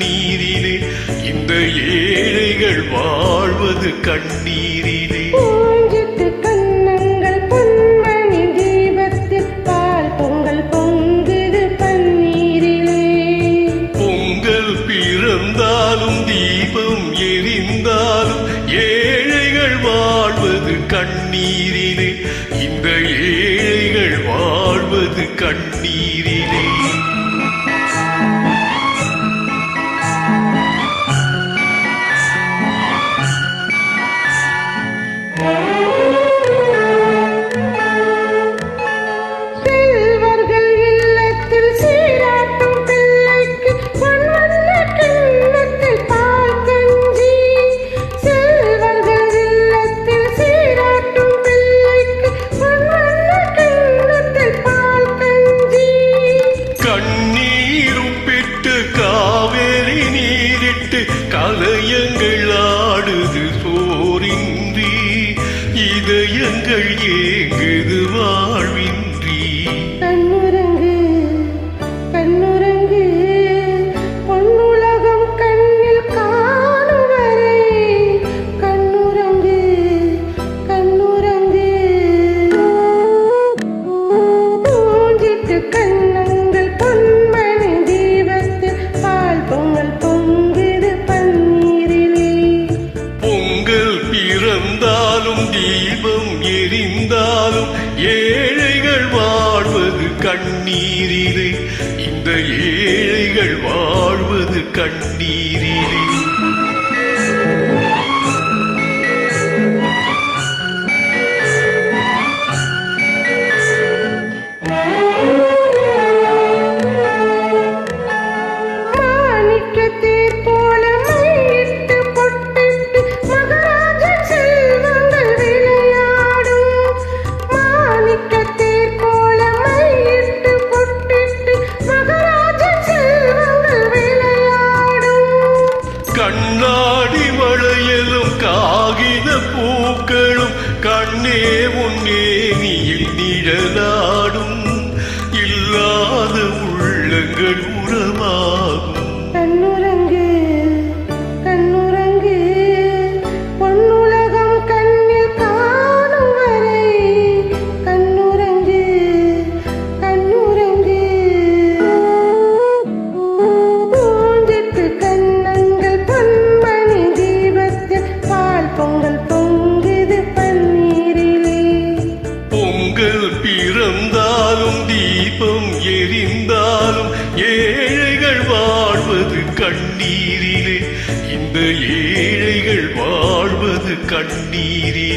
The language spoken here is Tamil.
கண்ணீரிலே, இந்த ஏழைகள் வாழ்வது கண்ணீரிலே. கண்ணங்கள் பொன்மணி தீபத்தில் பால் பொங்கல் பொங்குது பன்னீரிலே. பொங்கல் பிறந்தாலும் தீபம் எரிந்தாலும் ஏழைகள் வாழ்வது கண்ணீரிலே, இந்த ஏழைகள் வாழ்வது கண்ணீரிலே. கலையங்கள் ஆடுது சோரின்றி, இதயங்கள் ஏங்குது வாழ்வின்றி. கண்ணுறங்கு கண்ணுறங்கு பொன்னுலகம் கண்ணில் காணும் வரை. கண்ணுறங்கு கண்ணுறங்கு பூஞ்சிட்டு கண்ணங்கள் பொன்மணி தீபத்தில் பால் பொங்கல் பொங்குது. பிறந்தாலும் தீபம் எரிந்தாலும் ஏழைகள் வாழ்வது கண்ணீரிலே, இந்த ஏழைகள் வாழ்வது கண்ணீரிலே. கண்ணாடி வளையலும் காகித பூக்களும் கண்ணே உன்னே நீயில் நிழலாடும், இல்லாத உள்ளங்கள் உறவாகும். கண்ணுறங்கு கண்ணுறங்கு பொன்னுலகம் கண்ணில் காணும் வரை. கண்ணுறங்கு கண்ணுறங்கு பூஞ்சிட்டு கண்ணங்கள் பொன்மணி தீபத்தில் பால் பொங்கல் பொங்குது பன்னீரிலே. பொங்கல் பிறந்தாலும் தீபம் எரிந்தாலும் ஏழைகள் வாழ்வது கண்ணீரிலே, இந்த ஏழைகள் வாழ்வது கண்ணீரிலே.